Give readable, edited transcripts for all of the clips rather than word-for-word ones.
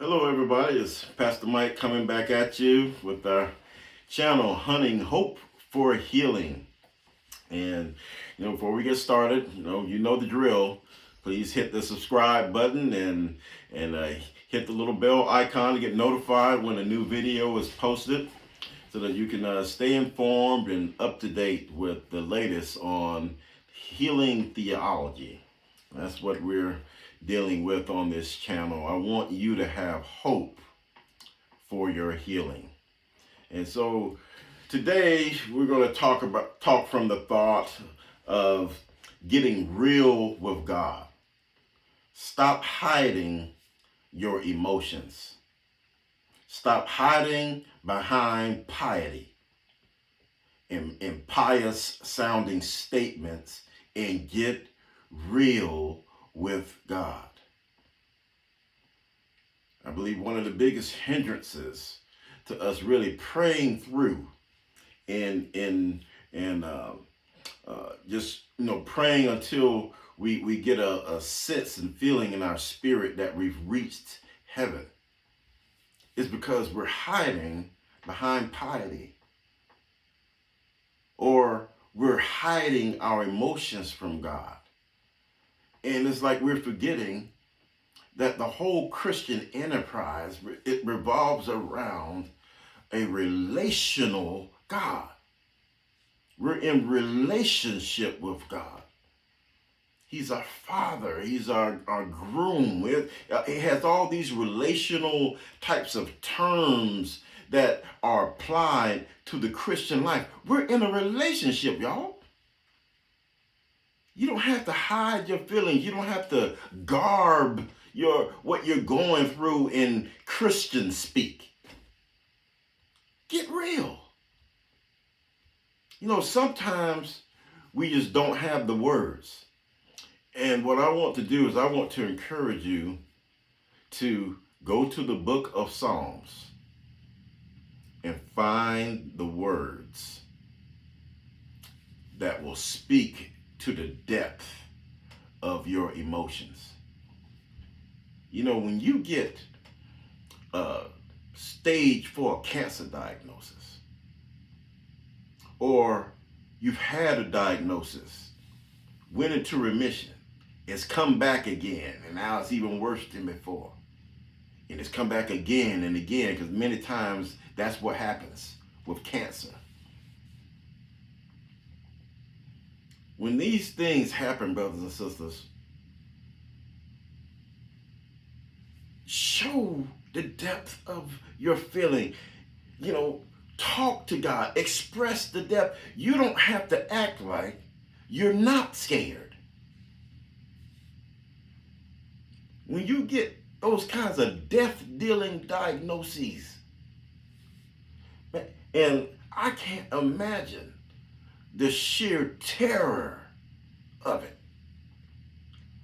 Hello, everybody. It's Pastor Mike coming back at you with our channel, Hunting Hope for Healing. And, before we get started, you know the drill. Please hit the subscribe button and hit the little bell icon to get notified when a new video is posted so that you can stay informed and up to date with the latest on healing theology. That's what we're dealing with on this channel. I want you to have hope for your healing. And so today we're going to talk from the thought of getting real with God. Stop hiding your emotions. Stop hiding behind piety and pious sounding statements and get real with God. I believe one of the biggest hindrances to us really praying through and just praying until we get a sense and feeling in our spirit that we've reached heaven is because we're hiding behind piety, or we're hiding our emotions from God. And it's like we're forgetting that the whole Christian enterprise, it revolves around a relational God. We're in relationship with God. He's our father. He's our groom. It has all these relational types of terms that are applied to the Christian life. We're in a relationship, y'all. You don't have to hide your feelings. You don't have to garb what you're going through in Christian speak. Get real. Sometimes we just don't have the words. And what I want to do is I want to encourage you to go to the book of Psalms and find the words that will speak to the depth of your emotions. When you get stage 4 cancer diagnosis, or you've had a diagnosis, went into remission, it's come back again, and now it's even worse than before. And it's come back again and again, because many times that's what happens with cancer. When these things happen, brothers and sisters, show the depth of your feeling. Talk to God, express the depth. You don't have to act like you're not scared. When you get those kinds of death-dealing diagnoses, and I can't imagine the sheer terror of it,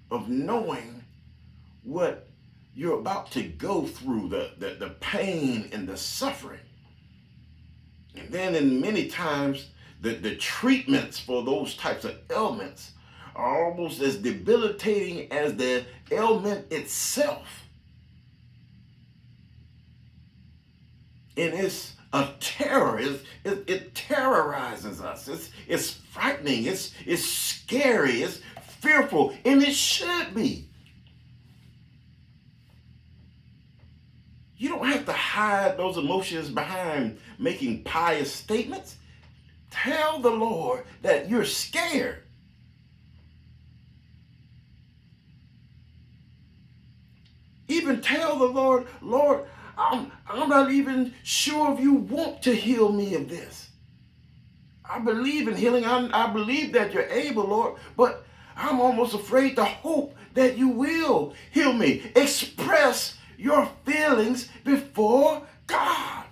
of knowing what you're about to go through, the pain and the suffering. And then in many times, the treatments for those types of ailments are almost as debilitating as the ailment itself. And it's a terror. It terrorizes us. It's frightening. It's scary. It's fearful. And it should be. You don't have to hide those emotions behind making pious statements. Tell the Lord that you're scared. Even tell the Lord, Lord, I'm not even sure if you want to heal me of this. I believe in healing. I believe that you're able, Lord, but I'm almost afraid to hope that you will heal me. Express your feelings before God.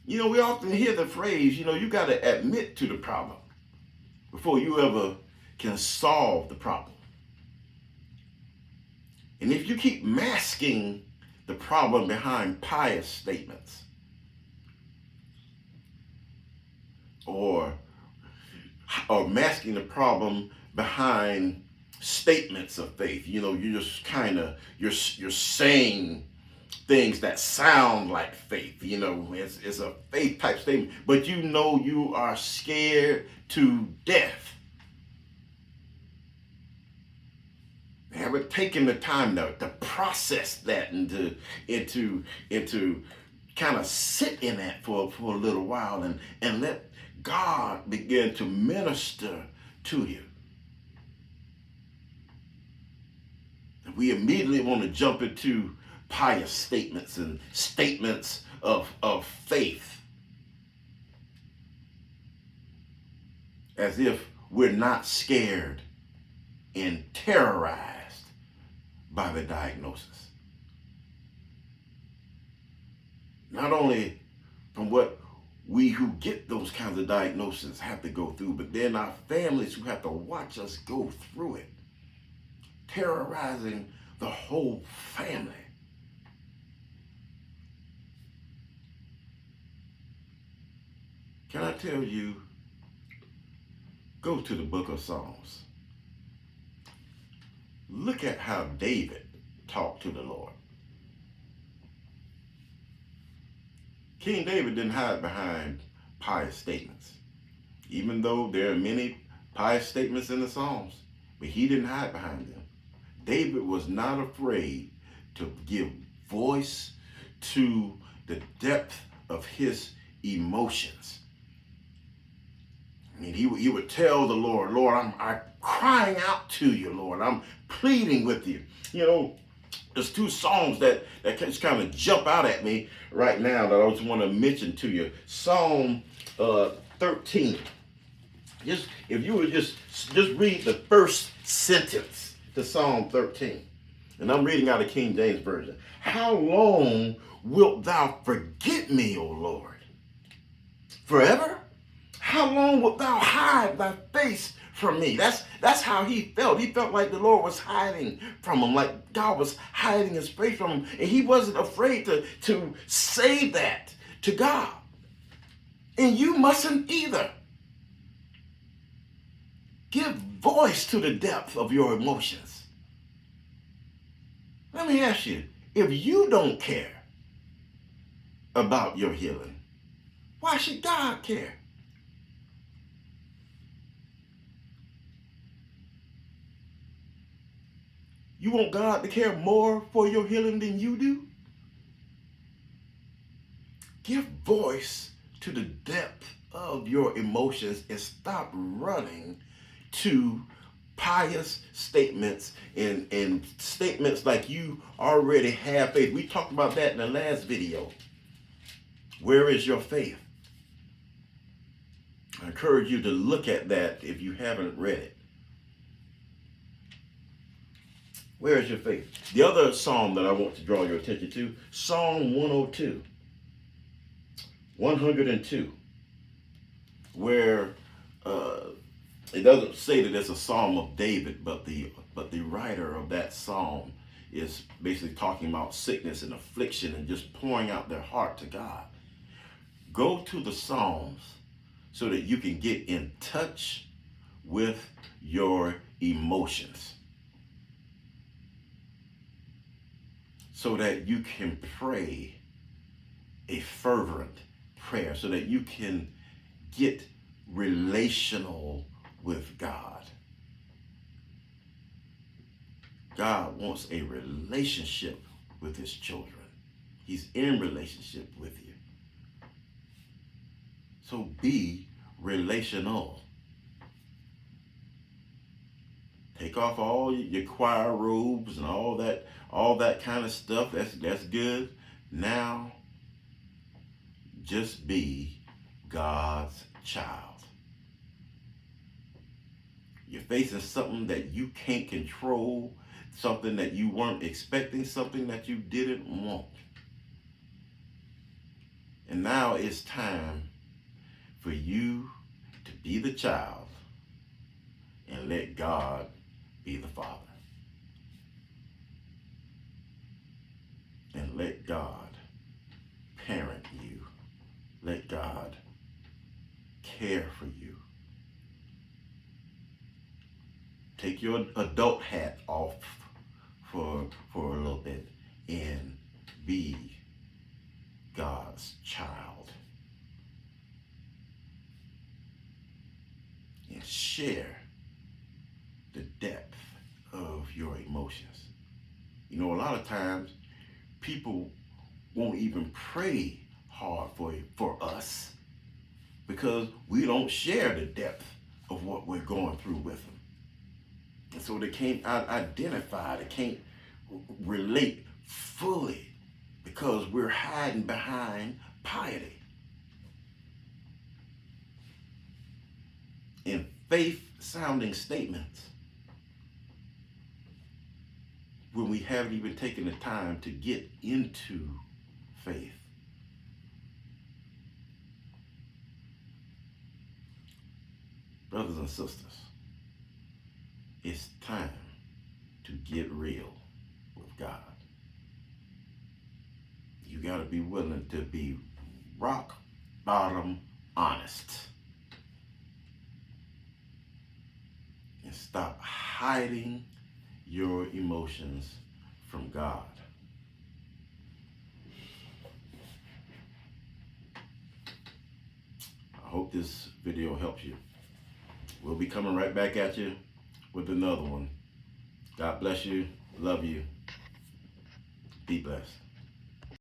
We often hear the phrase, you got to admit to the problem before you ever can solve the problem. And if you keep masking the problem behind pious statements, or masking the problem behind statements of faith. You know, you're just kind of you're saying things that sound like faith. You know, it's a faith type statement, but you know you are scared to death. Haven't taken the time to process that and to kind of sit in that for a little while and let God begin to minister to you. We immediately want to jump into pious statements and statements of faith, as if we're not scared and terrorized by the diagnosis. Not only from what we who get those kinds of diagnoses have to go through, but then our families who have to watch us go through it, terrorizing the whole family. Can I tell you, go to the book of Psalms. Look at how David talked to the Lord. King David didn't hide behind pious statements, even though there are many pious statements in the Psalms, but he didn't hide behind them. David was not afraid to give voice to the depth of his emotions. I mean, he would tell the Lord, Lord, I'm crying out to you, Lord. I'm pleading with you. You know, there's two songs that just kind of jump out at me right now that I just want to mention to you. Psalm 13. Just if you would just read the first sentence to Psalm 13. And I'm reading out of King James Version. How long wilt thou forget me, O Lord? Forever? How long wilt thou hide thy face from me? That's how he felt. He felt like the Lord was hiding from him, like God was hiding his face from him. And he wasn't afraid to say that to God. And you mustn't either. Give voice to the depth of your emotions. Let me ask you, if you don't care about your healing, why should God care? You want God to care more for your healing than you do? Give voice to the depth of your emotions and stop running to pious statements and statements like you already have faith. We talked about that in the last video. Where is your faith? I encourage you to look at that if you haven't read it. Where is your faith? The other psalm that I want to draw your attention to, Psalm 102. 102. Where it doesn't say that it's a psalm of David, but the writer of that psalm is basically talking about sickness and affliction and just pouring out their heart to God. Go to the Psalms so that you can get in touch with your emotions, so that you can pray a fervent prayer, so that you can get relational with God. God wants a relationship with his children. He's in relationship with you. So be relational. Take off all your choir robes and all that kind of stuff. That's good. Now, just be God's child. You're facing something that you can't control, something that you weren't expecting, something that you didn't want. And now it's time for you to be the child and let God be the Father. And let God parent you. Let God care for you. take your adult hat off for a little bit and be God's child and share the depth of your emotions. You know, a lot of times people won't even pray hard for us because we don't share the depth of what we're going through with them. And so they can't identify, they can't relate fully because we're hiding behind piety. In faith-sounding statements when we haven't even taken the time to get into faith. Brothers and sisters, it's time to get real with God. You got to be willing to be rock bottom honest. And stop hiding your emotions from God. I hope this video helps you. We'll be coming right back at you with another one. God bless you. Love you. Be blessed.